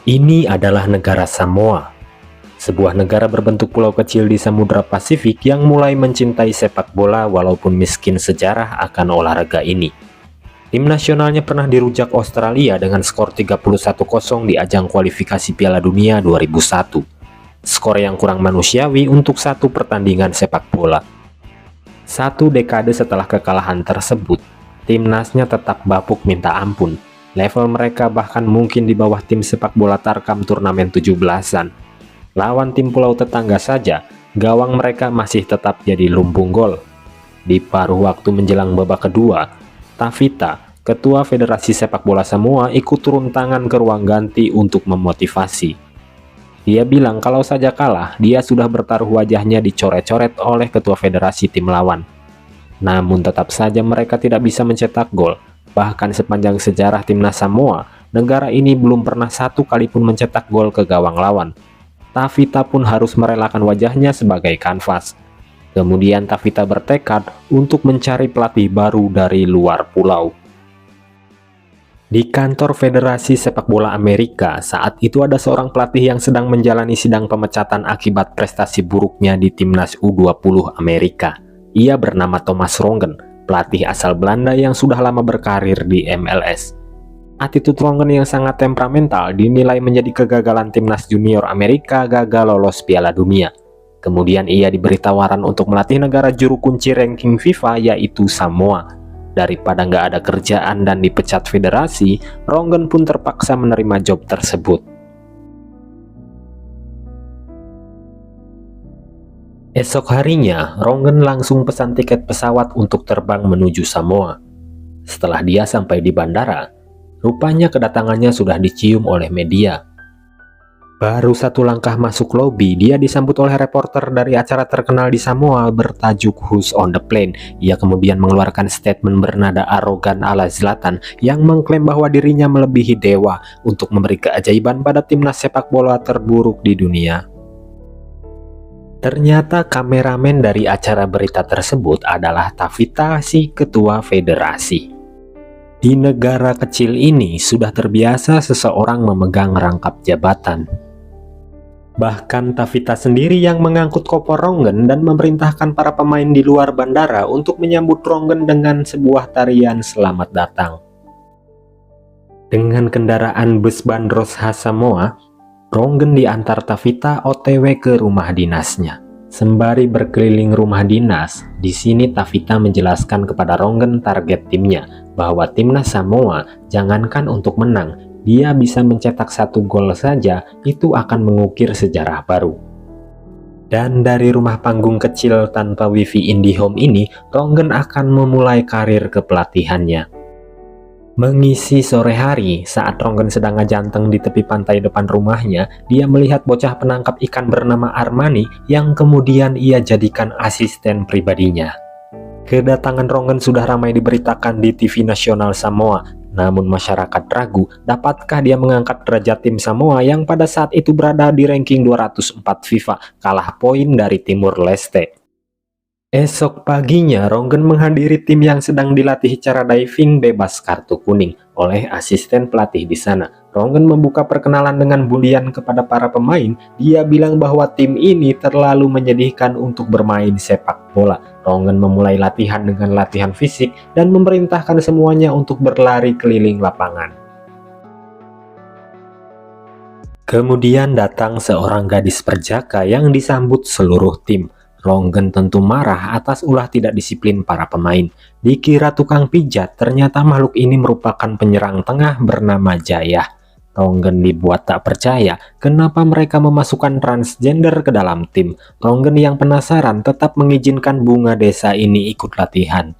Ini adalah negara Samoa, sebuah negara berbentuk pulau kecil di Samudra Pasifik yang mulai mencintai sepak bola walaupun miskin sejarah akan olahraga ini. Tim nasionalnya pernah dirujak Australia dengan skor 31-0 di ajang kualifikasi Piala Dunia 2001. Skor yang kurang manusiawi untuk satu pertandingan sepak bola. Satu dekade setelah kekalahan tersebut, timnasnya tetap bapuk minta ampun. Level mereka bahkan mungkin di bawah tim sepak bola Tarkam turnamen 17-an. Lawan tim pulau tetangga saja, gawang mereka masih tetap jadi lumbung gol. Di paruh waktu menjelang babak kedua, Tavita, ketua Federasi Sepak Bola Samoa, ikut turun tangan ke ruang ganti untuk memotivasi. Dia bilang kalau saja kalah, dia sudah bertaruh wajahnya dicoret-coret oleh ketua federasi tim lawan. Namun tetap saja mereka tidak bisa mencetak gol. Bahkan sepanjang sejarah timnas Samoa, negara ini belum pernah satu kali pun mencetak gol ke gawang lawan. Tavita pun harus merelakan wajahnya sebagai kanvas. Kemudian Tavita bertekad untuk mencari pelatih baru dari luar pulau. Di kantor Federasi Sepak Bola Amerika, saat itu ada seorang pelatih yang sedang menjalani sidang pemecatan akibat prestasi buruknya di timnas U20 Amerika. Ia bernama Thomas Rongen, pelatih asal Belanda yang sudah lama berkarir di MLS. Attitude Rongen yang sangat temperamental dinilai menjadi kegagalan timnas junior Amerika gagal lolos Piala Dunia. Kemudian ia diberi tawaran untuk melatih negara juru kunci ranking FIFA yaitu Samoa. Daripada nggak ada kerjaan dan dipecat federasi, Rongen pun terpaksa menerima job tersebut. Esok harinya, Rongen langsung pesan tiket pesawat untuk terbang menuju Samoa. Setelah dia sampai di bandara, rupanya kedatangannya sudah dicium oleh media. Baru satu langkah masuk lobi, dia disambut oleh reporter dari acara terkenal di Samoa bertajuk Who's on the Plane. Ia kemudian mengeluarkan statement bernada arogan ala Zlatan yang mengklaim bahwa dirinya melebihi dewa untuk memberi keajaiban pada timnas sepak bola terburuk di dunia. Ternyata kameramen dari acara berita tersebut adalah Tavita, si ketua federasi. Di negara kecil ini sudah terbiasa seseorang memegang rangkap jabatan. Bahkan Tavita sendiri yang mengangkut koper Rongen dan memerintahkan para pemain di luar bandara untuk menyambut Rongen dengan sebuah tarian selamat datang. Dengan kendaraan bus bandros khas Samoa, Rongen diantar Tavita OTW ke rumah dinasnya. Sembari berkeliling rumah dinas, di sini Tavita menjelaskan kepada Rongen target timnya, bahwa timnas Samoa jangankan untuk menang, dia bisa mencetak satu gol saja, itu akan mengukir sejarah baru. Dan dari rumah panggung kecil tanpa wifi IndiHome ini, Rongen akan memulai karir kepelatihannya. Mengisi sore hari, saat Rongen sedang ngajanteng di tepi pantai depan rumahnya, dia melihat bocah penangkap ikan bernama Armani yang kemudian ia jadikan asisten pribadinya. Kedatangan Rongen sudah ramai diberitakan di TV nasional Samoa. Namun masyarakat ragu, dapatkah dia mengangkat derajat tim Samoa yang pada saat itu berada di ranking 204 FIFA, kalah poin dari Timur Leste. Esok paginya, Rongen menghadiri tim yang sedang dilatih cara diving bebas kartu kuning oleh asisten pelatih di sana. Rongen membuka perkenalan dengan bulian kepada para pemain. Dia bilang bahwa tim ini terlalu menyedihkan untuk bermain sepak bola. Rongen memulai latihan dengan latihan fisik dan memerintahkan semuanya untuk berlari keliling lapangan. Kemudian datang seorang gadis perjaka yang disambut seluruh tim. Rongen tentu marah atas ulah tidak disiplin para pemain. Dikira tukang pijat, ternyata makhluk ini merupakan penyerang tengah bernama Jaya. Rongen dibuat tak percaya kenapa mereka memasukkan transgender ke dalam tim. Rongen yang penasaran tetap mengizinkan bunga desa ini ikut latihan.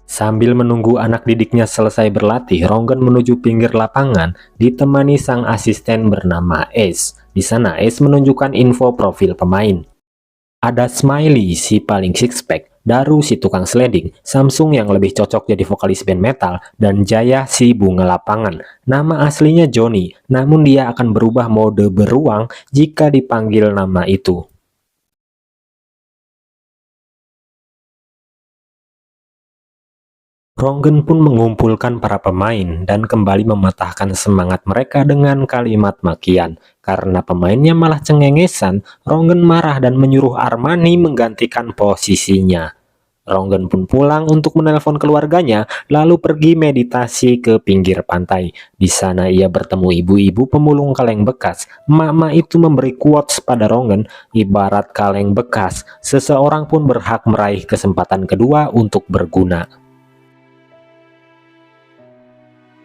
Sambil menunggu anak didiknya selesai berlatih, Rongen menuju pinggir lapangan ditemani sang asisten bernama Ace. Di sana Ace menunjukkan info profil pemain. Ada Smiley, si paling six-pack, Daru, si tukang sliding, Samsung yang lebih cocok jadi vokalis band metal, dan Jaya, si bunga lapangan. Nama aslinya Johnny, namun dia akan berubah mode beruang jika dipanggil nama itu. Ronggen pun mengumpulkan para pemain dan kembali mematahkan semangat mereka dengan kalimat makian. Karena pemainnya malah cengengesan, Ronggen marah dan menyuruh Armani menggantikan posisinya. Ronggen pun pulang untuk menelpon keluarganya, lalu pergi meditasi ke pinggir pantai. Di sana ia bertemu ibu-ibu pemulung kaleng bekas. Emak-emak itu memberi quotes pada Ronggen, ibarat kaleng bekas, seseorang pun berhak meraih kesempatan kedua untuk berguna.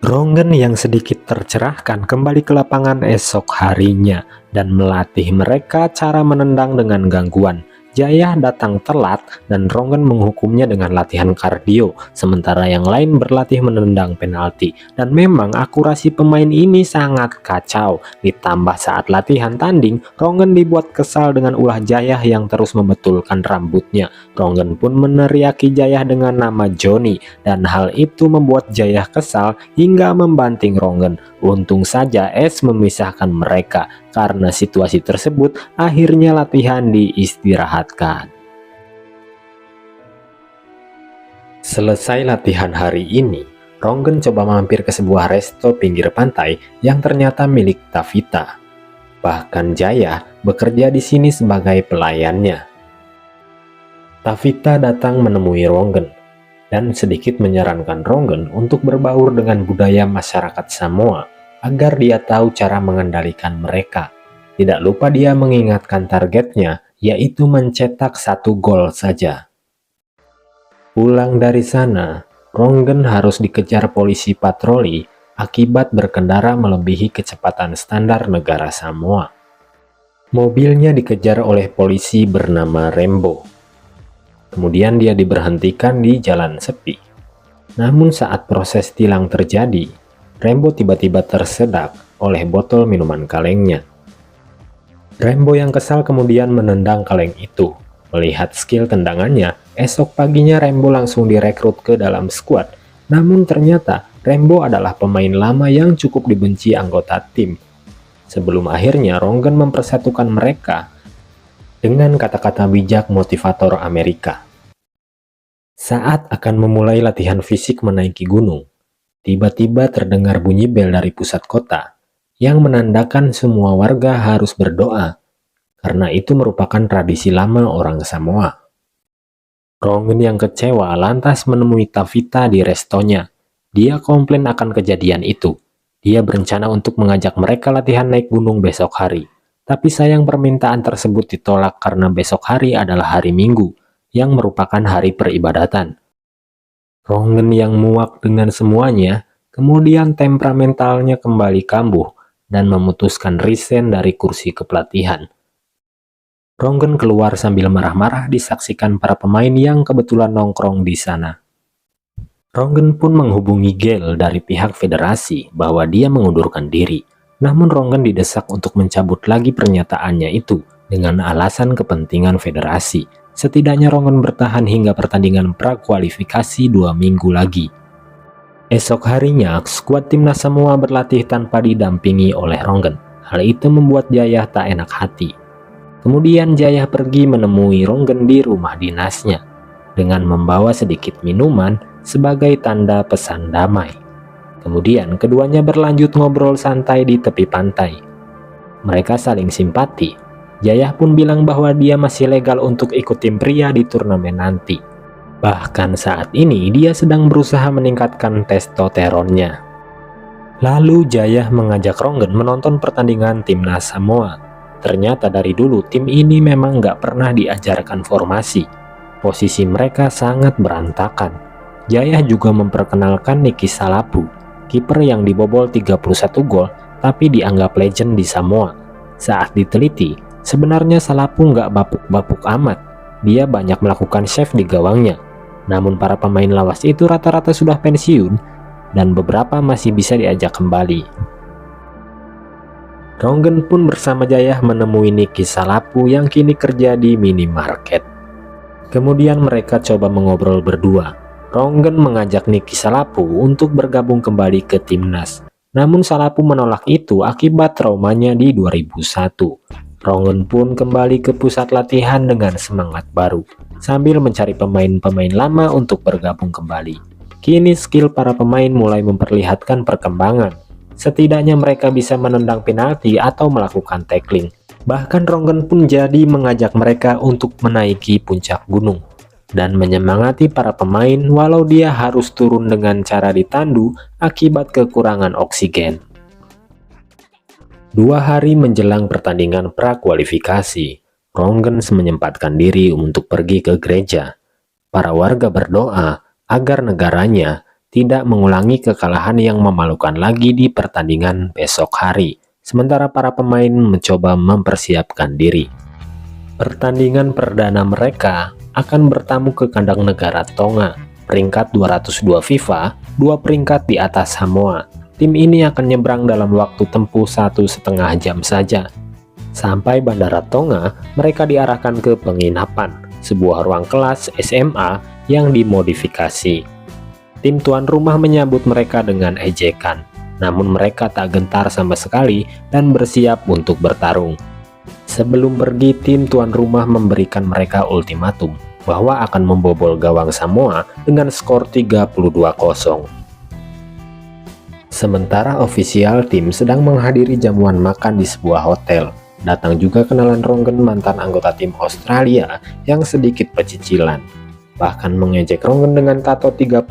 Ronggen yang sedikit tercerahkan kembali ke lapangan esok harinya dan melatih mereka cara menendang dengan gangguan. Jaya datang telat dan Ronggen menghukumnya dengan latihan kardio, sementara yang lain berlatih menendang penalti. Dan memang akurasi pemain ini sangat kacau. Ditambah saat latihan tanding, Ronggen dibuat kesal dengan ulah Jaya yang terus membetulkan rambutnya. Ronggen pun meneriaki Jaya dengan nama Johnny, dan hal itu membuat Jaya kesal hingga membanting Ronggen. Untung saja Es memisahkan mereka. Karena situasi tersebut, akhirnya latihan diistirahatkan. Selesai latihan hari ini, Ronggen coba mampir ke sebuah resto pinggir pantai yang ternyata milik Tavita. Bahkan Jaya bekerja di sini sebagai pelayannya. Tavita datang menemui Ronggen dan sedikit menyarankan Ronggen untuk berbaur dengan budaya masyarakat Samoa agar dia tahu cara mengendalikan mereka. Tidak lupa dia mengingatkan targetnya, yaitu mencetak 1 gol saja. Pulang dari sana, Ronggen harus dikejar polisi patroli akibat berkendara melebihi kecepatan standar negara Samoa. Mobilnya dikejar oleh polisi bernama Rembo. Kemudian dia diberhentikan di jalan sepi. Namun saat proses tilang terjadi, Rembo tiba-tiba tersedak oleh botol minuman kalengnya. Rembo yang kesal kemudian menendang kaleng itu. Melihat skill tendangannya, esok paginya Rembo langsung direkrut ke dalam skuad. Namun ternyata Rembo adalah pemain lama yang cukup dibenci anggota tim. Sebelum akhirnya Ronggen mempersatukan mereka dengan kata-kata bijak motivator Amerika. Saat akan memulai latihan fisik menaiki gunung, tiba-tiba terdengar bunyi bel dari pusat kota yang menandakan semua warga harus berdoa, karena itu merupakan tradisi lama orang Samoa. Ronggen yang kecewa lantas menemui Tavita di restonya. Dia komplain akan kejadian itu. Dia berencana untuk mengajak mereka latihan naik gunung besok hari. Tapi sayang permintaan tersebut ditolak karena besok hari adalah hari Minggu, yang merupakan hari peribadatan. Ronggen yang muak dengan semuanya, kemudian temperamentalnya kembali kambuh dan memutuskan resign dari kursi kepelatihan. Ronggen keluar sambil marah-marah disaksikan para pemain yang kebetulan nongkrong di sana. Ronggen pun menghubungi Gel dari pihak federasi bahwa dia mengundurkan diri. Namun Ronggen didesak untuk mencabut lagi pernyataannya itu dengan alasan kepentingan federasi. Setidaknya Ronggen bertahan hingga pertandingan prakualifikasi 2 minggu lagi. Esok harinya, skuad timnas Samoa berlatih tanpa didampingi oleh Ronggen. Hal itu membuat Jaya tak enak hati. Kemudian Jaya pergi menemui Ronggen di rumah dinasnya dengan membawa sedikit minuman sebagai tanda pesan damai. Kemudian keduanya berlanjut ngobrol santai di tepi pantai. Mereka saling simpati. Jaya pun bilang bahwa dia masih legal untuk ikut tim pria di turnamen nanti. Bahkan saat ini dia sedang berusaha meningkatkan testosteronnya. Lalu Jaya mengajak Ronggen menonton pertandingan timnas Samoa. Ternyata dari dulu tim ini memang nggak pernah diajarkan formasi. Posisi mereka sangat berantakan. Jaya juga memperkenalkan Niki Salapu, kiper yang dibobol 31 gol tapi dianggap legend di Samoa. Saat diteliti, sebenarnya Salapu nggak bapuk-bapuk amat. Dia banyak melakukan save di gawangnya. Namun para pemain lawas itu rata-rata sudah pensiun dan beberapa masih bisa diajak kembali. Ronggen pun bersama Jaya menemui Niki Salapu yang kini kerja di minimarket. Kemudian mereka coba mengobrol berdua. Ronggen mengajak Niki Salapu untuk bergabung kembali ke timnas. Namun Salapu menolak itu akibat traumanya di 2001. Ronggen pun kembali ke pusat latihan dengan semangat baru, sambil mencari pemain-pemain lama untuk bergabung kembali. Kini skill para pemain mulai memperlihatkan perkembangan. Setidaknya mereka bisa menendang penalti atau melakukan tackling. Bahkan Ronggen pun jadi mengajak mereka untuk menaiki puncak gunung dan menyemangati para pemain walau dia harus turun dengan cara ditandu akibat kekurangan oksigen. 2 hari menjelang pertandingan prakualifikasi, Ronggen menyempatkan diri untuk pergi ke gereja. Para warga berdoa agar negaranya tidak mengulangi kekalahan yang memalukan lagi di pertandingan besok hari, sementara para pemain mencoba mempersiapkan diri. Pertandingan perdana mereka akan bertamu ke kandang negara Tonga, peringkat 202 FIFA, 2 peringkat di atas Samoa. Tim ini akan nyebrang dalam waktu tempuh 1,5 jam saja. Sampai bandara Tonga, mereka diarahkan ke penginapan, sebuah ruang kelas SMA yang dimodifikasi. Tim tuan rumah menyambut mereka dengan ejekan, namun mereka tak gentar sama sekali dan bersiap untuk bertarung. Sebelum pergi, tim tuan rumah memberikan mereka ultimatum bahwa akan membobol gawang Samoa dengan skor 32-0. Sementara ofisial tim sedang menghadiri jamuan makan di sebuah hotel, datang juga kenalan Ronggen, mantan anggota tim Australia yang sedikit pecicilan. Bahkan mengejek Ronggen dengan tato 31-0,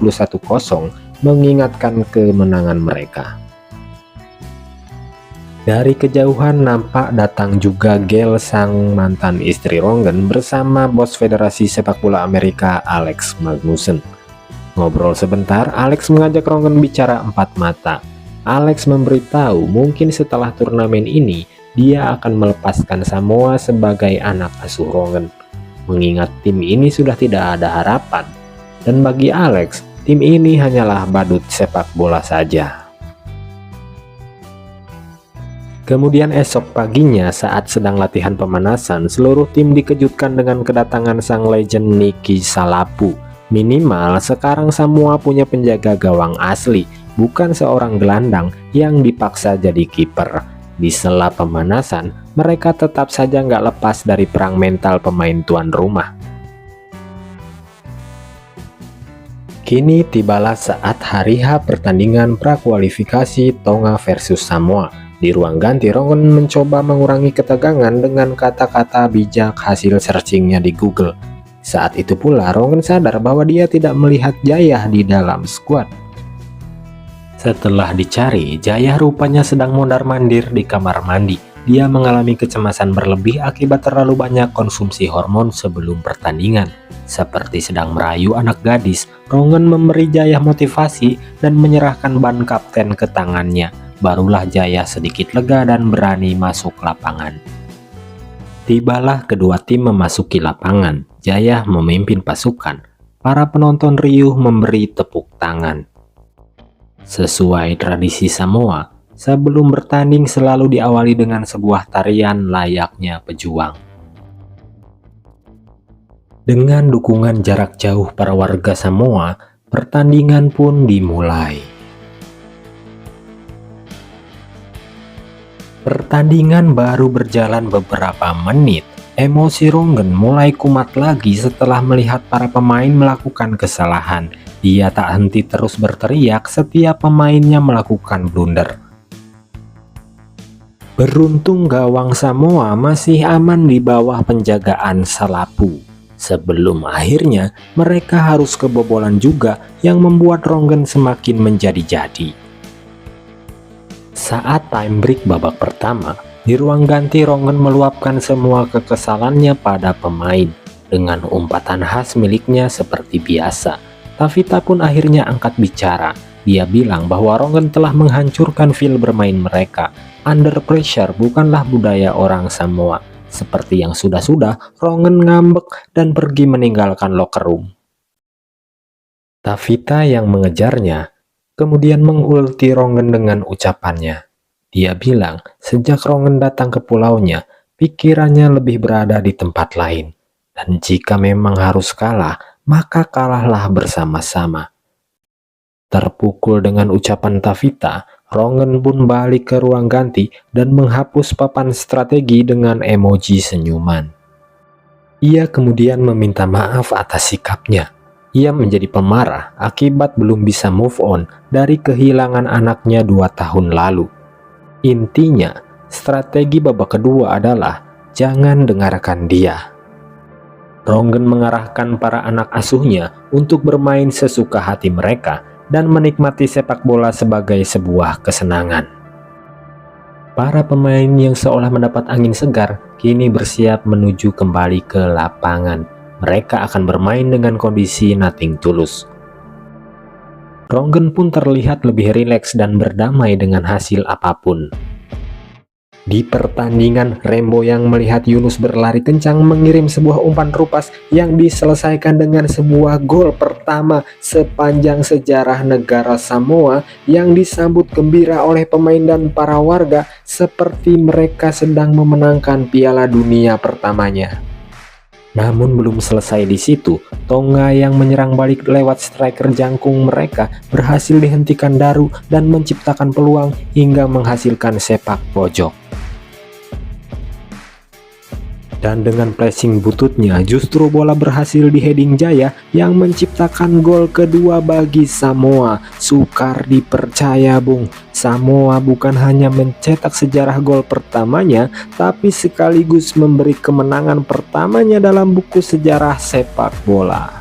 mengingatkan kemenangan mereka. Dari kejauhan nampak datang juga Gail, sang mantan istri Ronggen, bersama bos Federasi Sepak Bola Amerika Alex Magnussen. Ngobrol sebentar, Alex mengajak Ronggen bicara 4 mata. Alex memberitahu mungkin setelah turnamen ini dia akan melepaskan Samoa sebagai anak asuh Ronggen, mengingat tim ini sudah tidak ada harapan, dan bagi Alex, tim ini hanyalah badut sepak bola saja. Kemudian esok paginya saat sedang latihan pemanasan, seluruh tim dikejutkan dengan kedatangan sang legend Niki Salapu. Minimal sekarang Samoa punya penjaga gawang asli, bukan seorang gelandang yang dipaksa jadi kiper. Di sela pemanasan, mereka tetap saja nggak lepas dari perang mental pemain tuan rumah. Kini tibalah saat hari H pertandingan prakualifikasi Tonga versus Samoa. Di ruang ganti, Ronggen mencoba mengurangi ketegangan dengan kata-kata bijak hasil searchingnya di Google. Saat itu pula Ronggen sadar bahwa dia tidak melihat Jayah di dalam skuad. Setelah dicari, Jayah rupanya sedang mondar-mandir di kamar mandi. Dia mengalami kecemasan berlebih akibat terlalu banyak konsumsi hormon sebelum pertandingan. Seperti sedang merayu anak gadis, Ronggen memberi Jayah motivasi dan menyerahkan ban kapten ke tangannya. Barulah Jayah sedikit lega dan berani masuk lapangan. Tibalah kedua tim memasuki lapangan. Jayah memimpin pasukan. Para penonton riuh memberi tepuk tangan. Sesuai tradisi Samoa, sebelum bertanding selalu diawali dengan sebuah tarian layaknya pejuang. Dengan dukungan jarak jauh para warga Samoa, pertandingan pun dimulai. Pertandingan baru berjalan beberapa menit, emosi Ronggen mulai kumat lagi setelah melihat para pemain melakukan kesalahan. Dia tak henti terus berteriak setiap pemainnya melakukan blunder. Beruntung gawang Samoa masih aman di bawah penjagaan Salapu. Sebelum akhirnya mereka harus kebobolan juga yang membuat Ronggen semakin menjadi-jadi. Saat time break babak pertama, di ruang ganti Ronggen meluapkan semua kekesalannya pada pemain dengan umpatan khas miliknya seperti biasa. Tavita pun akhirnya angkat bicara. Dia bilang bahwa Ronggen telah menghancurkan feel bermain mereka. Under pressure bukanlah budaya orang Samoa. Seperti yang sudah-sudah, Ronggen ngambek dan pergi meninggalkan locker room. Tavita yang mengejarnya kemudian mengulti Ronggen dengan ucapannya. Dia bilang sejak Ronggen datang ke pulaunya, pikirannya lebih berada di tempat lain. Dan jika memang harus kalah, maka kalahlah bersama-sama. Terpukul dengan ucapan Tavita, Ronggen pun balik ke ruang ganti dan menghapus papan strategi dengan emoji senyuman. Ia kemudian meminta maaf atas sikapnya. Ia menjadi pemarah akibat belum bisa move on dari kehilangan anaknya 2 tahun lalu. Intinya, strategi babak kedua adalah jangan dengarkan dia. Ronggen mengarahkan para anak asuhnya untuk bermain sesuka hati mereka dan menikmati sepak bola sebagai sebuah kesenangan. Para pemain yang seolah mendapat angin segar kini bersiap menuju kembali ke lapangan. Mereka akan bermain dengan kondisi nothing tulus. Ronggen pun terlihat lebih rileks dan berdamai dengan hasil apapun. Di pertandingan, Rembo yang melihat Yunus berlari kencang mengirim sebuah umpan rupas yang diselesaikan dengan sebuah gol pertama sepanjang sejarah negara Samoa yang disambut gembira oleh pemain dan para warga seperti mereka sedang memenangkan Piala Dunia pertamanya. Namun belum selesai di situ, Tonga yang menyerang balik lewat striker jangkung mereka berhasil dihentikan Daru dan menciptakan peluang hingga menghasilkan sepak pojok. Dan dengan pressing bututnya, justru bola berhasil diheading Jaya yang menciptakan gol kedua bagi Samoa. Sukar dipercaya, Bung. Samoa bukan hanya mencetak sejarah gol pertamanya, tapi sekaligus memberi kemenangan pertamanya dalam buku sejarah sepak bola.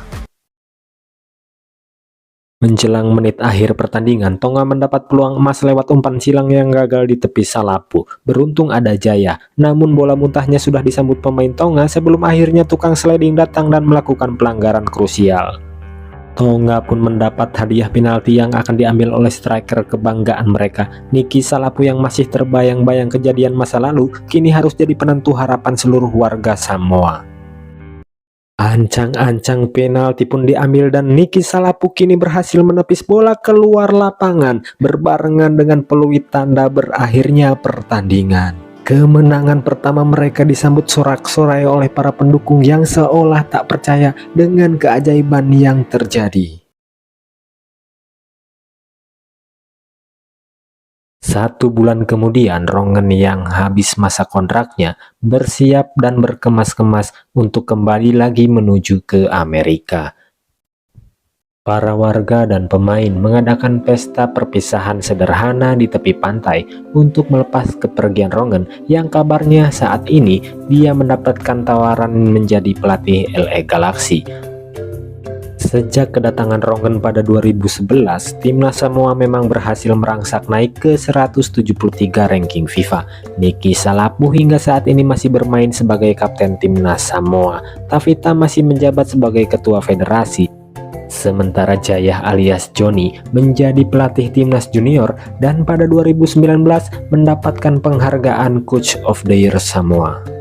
Menjelang menit akhir pertandingan, Tonga mendapat peluang emas lewat umpan silang yang gagal di tepi Salapu. Beruntung ada Jaya, namun bola muntahnya sudah disambut pemain Tonga sebelum akhirnya tukang sliding datang dan melakukan pelanggaran krusial. Tonga pun mendapat hadiah penalti yang akan diambil oleh striker kebanggaan mereka. Niki Salapu yang masih terbayang-bayang kejadian masa lalu, kini harus jadi penentu harapan seluruh warga Samoa. Ancang-ancang penalti pun diambil dan Niki Salapu kini berhasil menepis bola keluar lapangan berbarengan dengan peluit tanda berakhirnya pertandingan. Kemenangan pertama mereka disambut sorak-sorai oleh para pendukung yang seolah tak percaya dengan keajaiban yang terjadi. 1 bulan kemudian, Ronggen yang habis masa kontraknya bersiap dan berkemas-kemas untuk kembali lagi menuju ke Amerika. Para warga dan pemain mengadakan pesta perpisahan sederhana di tepi pantai untuk melepas kepergian Ronggen yang kabarnya saat ini dia mendapatkan tawaran menjadi pelatih LA Galaxy. Sejak kedatangan Ronggen pada 2011, timnas Samoa memang berhasil merangsak naik ke 173 ranking FIFA. Niki Salapu hingga saat ini masih bermain sebagai kapten timnas Samoa. Tavita masih menjabat sebagai ketua federasi. Sementara Jaya alias Johnny menjadi pelatih timnas junior dan pada 2019 mendapatkan penghargaan Coach of the Year Samoa.